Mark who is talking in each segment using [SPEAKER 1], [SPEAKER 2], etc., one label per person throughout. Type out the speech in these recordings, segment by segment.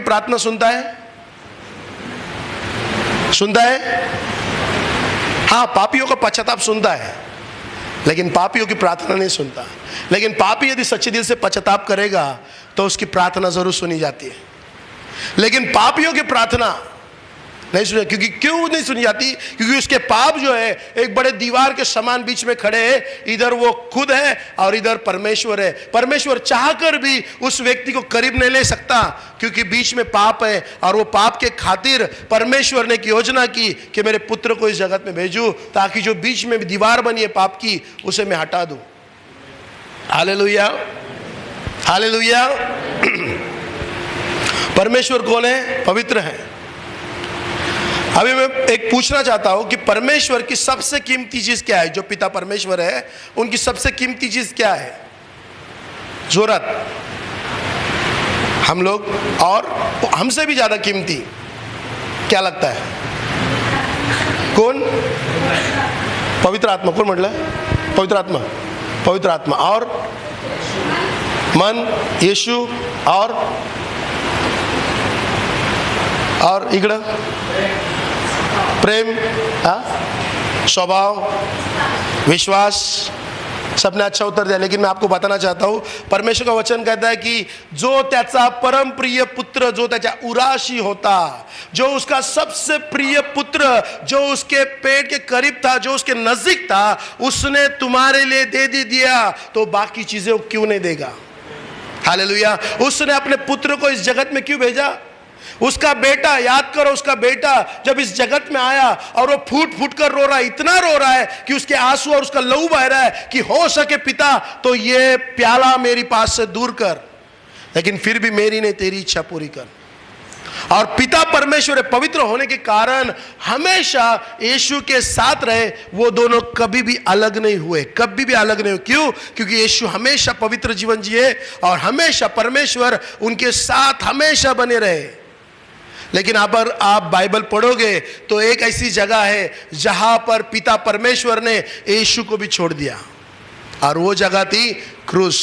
[SPEAKER 1] प्रार्थना सुनता है? सुनता है? हाँ, पापियों का पश्चाताप सुनता है, लेकिन पापियों की प्रार्थना नहीं सुनता। लेकिन पापी यदि सच्चे दिल से पश्चाताप करेगा तो उसकी प्रार्थना जरूर सुनी जाती है। लेकिन पापियों की प्रार्थना नहीं सुनी। क्यों नहीं सुनी जाती? क्योंकि उसके पाप जो है एक बड़े दीवार के समान बीच में खड़े हैं। इधर वो खुद है और इधर परमेश्वर है। परमेश्वर चाहकर भी उस व्यक्ति को करीब नहीं ले सकता, क्योंकि बीच में पाप है। और वो पाप के खातिर परमेश्वर ने एक योजना की कि मेरे पुत्र को इस जगत में भेजूं, ताकि जो बीच में दीवार बनी है पाप की, उसे मैं हटा दूं। Hallelujah, hallelujah. परमेश्वर कौन है? पवित्र है। अभी मैं एक पूछना चाहता हूं कि परमेश्वर की सबसे कीमती चीज क्या है? जो पिता परमेश्वर है, उनकी सबसे कीमती चीज क्या है? जोरत हम लोग, और हमसे भी ज्यादा कीमती क्या लगता है? कौन? पवित्र आत्मा। कौन म्हटलं? पवित्र आत्मा। पवित्र आत्मा और मन, यीशु और इकडं प्रेम, स्वभाव, विश्वास। सबने अच्छा उत्तर दिया। लेकिन मैं आपको बताना चाहता हूं, परमेश्वर का वचन कहता है कि जो त्याचा परम प्रिय पुत्र, जो त्याच्या उराशी होता, जो उसका सबसे प्रिय पुत्र, जो उसके पेट के करीब था, जो उसके नजदीक था, उसने तुम्हारे लिए दे दिया, तो बाकी चीजें क्यों नहीं देगा? हालेलुया। उसने अपने पुत्र को इस जगत में क्यों भेजा? उसका बेटा, याद करो, उसका बेटा जब इस जगत में आया और वो फूट फूट कर रो रहा है, इतना रो रहा है कि उसके आंसू और उसका लहू बह रहा है कि हो सके पिता तो ये प्याला मेरी पास से दूर कर, लेकिन फिर भी मेरी नहीं तेरी इच्छा पूरी कर। और पिता परमेश्वर पवित्र होने के कारण हमेशा यीशु के साथ रहे। वो दोनों कभी भी अलग नहीं हुए, कभी भी अलग नहीं हुए। क्यों? क्योंकि यीशु हमेशा पवित्र जीवन जिए और हमेशा परमेश्वर उनके साथ हमेशा बने रहे। लेकिन अगर आप बाइबल पढ़ोगे तो एक ऐसी जगह है जहां पर पिता परमेश्वर ने यीशु को भी छोड़ दिया, और वो जगह थी क्रूस।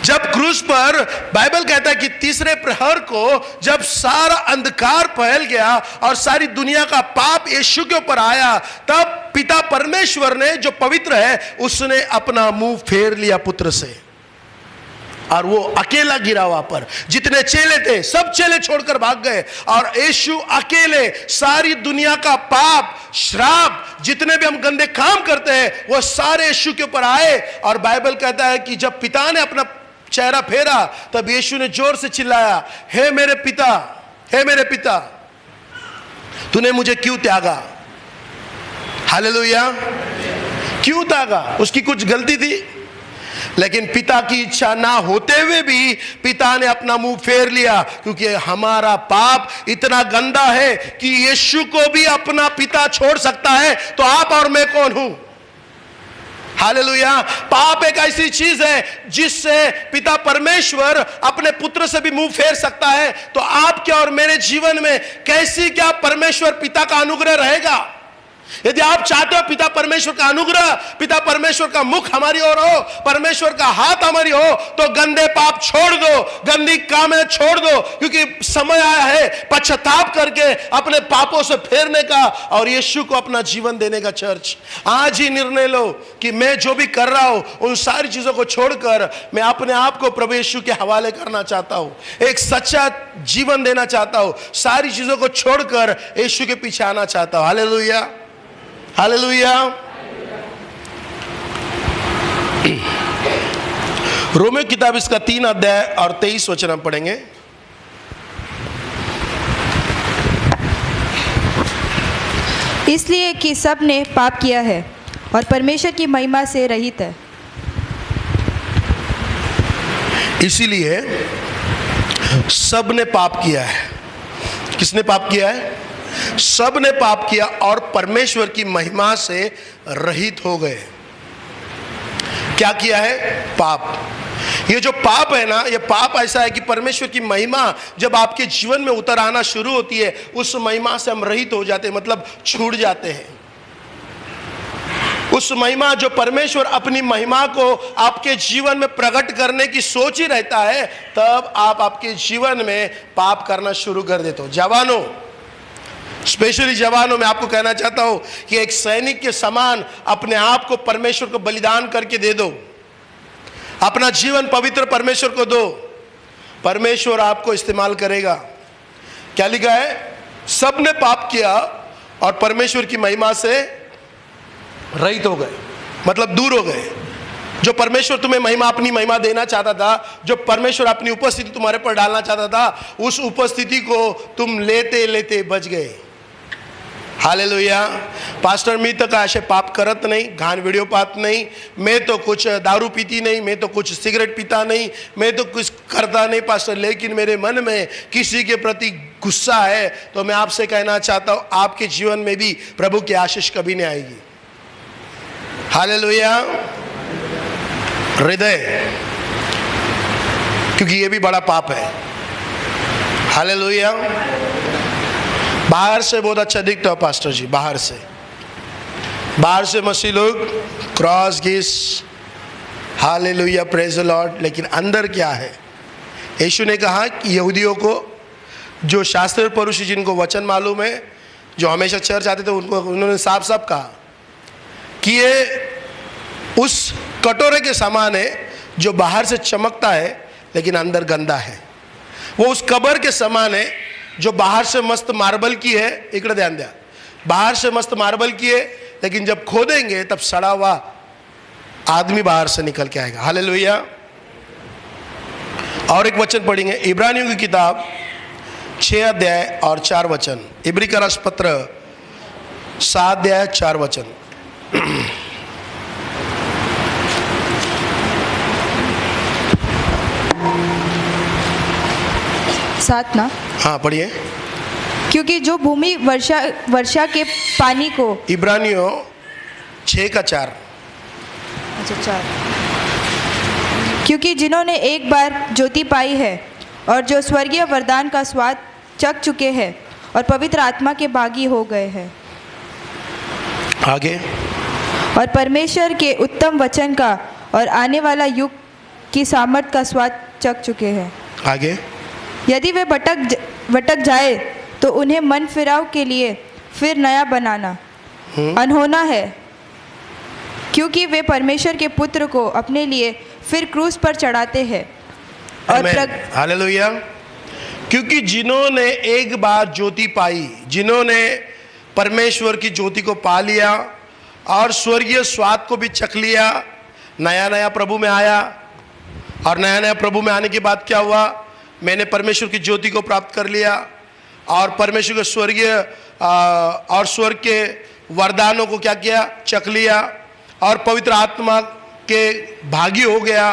[SPEAKER 1] जब क्रूस पर बाइबल कहता है कि तीसरे प्रहर को जब सारा अंधकार फैल गया और सारी दुनिया का पाप यीशु के ऊपर आया, तब पिता परमेश्वर ने, जो पवित्र है, उसने अपना मुंह फेर लिया पुत्र से, और वो अकेला गिरा वहां पर। जितने चेले थे सब चेले छोड़कर भाग गए, और यीशु अकेले सारी दुनिया का पाप, श्राप, जितने भी हम गंदे काम करते हैं, वो सारे यीशु के ऊपर आए। और बाइबल कहता है कि जब पिता ने अपना चेहरा फेरा, तब यीशु ने जोर से चिल्लाया, हे मेरे पिता, हे मेरे पिता, तूने मुझे क्यों त्यागा? हालेलुया। क्यों त्यागा? उसकी कुछ गलती थी? लेकिन पिता की इच्छा ना होते हुए भी पिता ने अपना मुंह फेर लिया, क्योंकि हमारा पाप इतना गंदा है कि यीशु को भी अपना पिता छोड़ सकता है, तो आप और मैं कौन हूं? हालेलुया। पाप एक ऐसी चीज है जिससे पिता परमेश्वर अपने पुत्र से भी मुंह फेर सकता है। तो आपके और मेरे जीवन में कैसी क्या परमेश्वर पिता का अनुग्रह रहेगा? यदि आप चाहते हो पिता परमेश्वर का अनुग्रह, पिता परमेश्वर का मुख हमारी ओर हो, परमेश्वर का हाथ हमारी हो, तो गंदे पाप छोड़ दो, गंदी कामें छोड़ दो, क्योंकि समय आया है पश्चाताप करके अपने पापों से फेरने का और यीशु को अपना जीवन देने का। चर्च, आज ही निर्णय लो कि मैं जो भी कर रहा हूं उन सारी चीजों को छोड़कर मैं अपने आप को प्रभु यीशु के हवाले करना चाहता हूं, एक सच्चा जीवन देना चाहता हूं, सारी चीजों को छोड़कर यीशु के पीछे आना चाहता हूं। Hallelujah, hallelujah. रोमियो किताब इसका 3 अध्याय और 23 वचन हम पढ़ेंगे।
[SPEAKER 2] इसलिए कि सब ने पाप किया है और परमेश्वर की महिमा से रहित है।
[SPEAKER 1] इसीलिए सब ने पाप किया है। किसने पाप किया है? सब ने पाप किया और परमेश्वर की महिमा से रहित हो गए। क्या किया है? पाप। ये जो पाप है ना, ये पाप ऐसा है कि परमेश्वर की महिमा जब आपके जीवन में उतर आना शुरू होती है, उस महिमा से हम रहित हो जाते हैं, मतलब छूट जाते हैं। उस महिमा जो परमेश्वर अपनी महिमा को आपके जीवन में प्रकट करने की सोच ही रहता है, तब आप आपके जीवन में पाप करना शुरू कर देते हो। जवानों, स्पेशली जवानों, मैं आपको कहना चाहता हूं कि एक सैनिक के समान अपने आप को परमेश्वर को बलिदान करके दे दो। अपना जीवन पवित्र परमेश्वर को दो, परमेश्वर आपको इस्तेमाल करेगा। क्या लिखा है? सबने पाप किया और परमेश्वर की महिमा से रहित हो गए, मतलब दूर हो गए। जो परमेश्वर तुम्हें महिमा, अपनी महिमा देना चाहता था, जो परमेश्वर अपनी उपस्थिति तुम्हारे पर डालना चाहता था, उस उपस्थिति को तुम लेते लेते बच गए। हालेलुया। पास्टर मी तो असे पाप करत नहीं, घाण व्हिडिओ पाहत नहीं, मैं तो कुछ दारू पीती नहीं, मैं तो कुछ सिगरेट पीता नहीं, मैं तो कुछ करता नहीं पास्टर, लेकिन मेरे मन में किसी के प्रति गुस्सा है। तो मैं आपसे कहना चाहता हूँ, आपके जीवन में भी प्रभु की आशीष कभी नहीं आएगी। हालेलुया। हृदय, क्योंकि ये भी बड़ा पाप है। हालेलुया। बाहर से बहुत अच्छा दिखता हो पास्टर जी, बाहर से मसीह लोग क्रॉस घिस, हालेलुया, प्रेज द लॉर्ड, लेकिन अंदर क्या है? यीशु ने कहा कि यहूदियों को, जो शास्त्र पुरुष जिनको वचन मालूम है, जो हमेशा चर्च आते थे, उनको उन्होंने साफ साफ कहा कि ये उस कटोरे के समान है जो बाहर से चमकता है लेकिन अंदर गंदा है। वो उस कबर के समान है जो बाहर से मस्त मार्बल की है, इकड़े ध्यान दिया, बाहर से मस्त मार्बल की है, लेकिन जब खोदेंगे तब सड़ा हुआ आदमी बाहर से निकल के आएगा। हालेलुया। और एक वचन पढ़ेंगे, इब्रानियों की किताब 6 अध्याय और 4 वचन। इब्री का राष्ट्र पत्र 7 अध्याय 4 वचन।
[SPEAKER 2] 7 ना?
[SPEAKER 1] हाँ पढ़िए।
[SPEAKER 2] क्योंकि जो भूमि वर्षा के पानी को,
[SPEAKER 1] इब्रानियों 6 का 4।
[SPEAKER 2] अच्छा 4। क्योंकि जिन्होंने एक बार ज्योति पाई है और जो स्वर्गीय वरदान का स्वाद चख चुके हैं और पवित्र आत्मा के भागी हो गए हैं।
[SPEAKER 1] आगे।
[SPEAKER 2] और परमेश्वर के उत्तम वचन का और आने वाला युग की सामर्थ का स्वाद चख चुके हैं।
[SPEAKER 1] आगे।
[SPEAKER 2] यदि वे भटक जाए तो उन्हें मन फिराव के लिए फिर नया बनाना अनहोना है, क्योंकि वे परमेश्वर के पुत्र को अपने लिए फिर क्रूस पर चढ़ाते हैं। और
[SPEAKER 1] हालेलुया। क्योंकि जिन्होंने एक बार ज्योति पाई, जिन्होंने परमेश्वर की ज्योति को पा लिया और स्वर्गीय स्वाद को भी चख लिया, नया नया प्रभु में आया, और नया नया प्रभु में आने के बाद क्या हुआ? मैंने परमेश्वर की ज्योति को प्राप्त कर लिया और परमेश्वर के स्वर्गीय और स्वर्ग के वरदानों को क्या किया? चख लिया, और पवित्र आत्मा के भागी हो गया,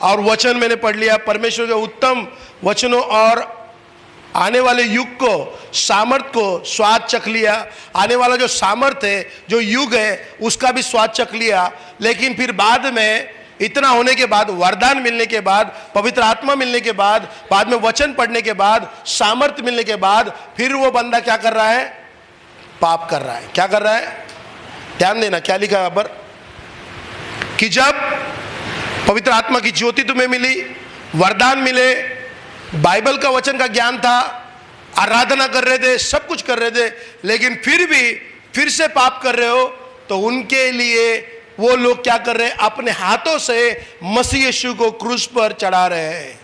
[SPEAKER 1] और वचन मैंने पढ़ लिया, परमेश्वर के उत्तम वचनों और आने वाले युग को, सामर्थ को स्वाद चख लिया। आने वाला जो सामर्थ है, जो युग है, उसका भी स्वाद चख लिया। लेकिन फिर बाद में, इतना होने के बाद, वरदान मिलने के बाद, पवित्र आत्मा मिलने के बाद में वचन पढ़ने के बाद, सामर्थ मिलने के बाद, फिर वो बंदा क्या कर रहा है? पाप कर रहा है। क्या कर रहा है? ध्यान देना क्या लिखा है यहाँ पर, कि जब पवित्र आत्मा की ज्योति तुम्हें मिली, वरदान मिले, बाइबल का वचन का ज्ञान था, आराधना कर रहे थे, सब कुछ कर रहे थे, लेकिन फिर भी फिर से पाप कर रहे हो, तो उनके लिए वो लोग क्या कर रहे हैं? अपने हाथों से मसीह यीशु को क्रूस पर चढ़ा रहे हैं।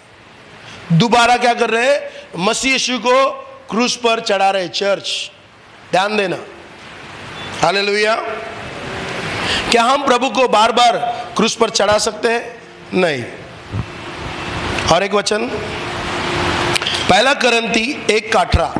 [SPEAKER 1] दोबारा क्या कर रहे हैं? मसीह यीशु को क्रूस पर चढ़ा रहे। चर्च, ध्यान देना। हालेलुया। क्या हम प्रभु को बार बार क्रूस पर चढ़ा सकते हैं? नहीं। और एक वचन, 1 कुरिन्थी 1 का 18।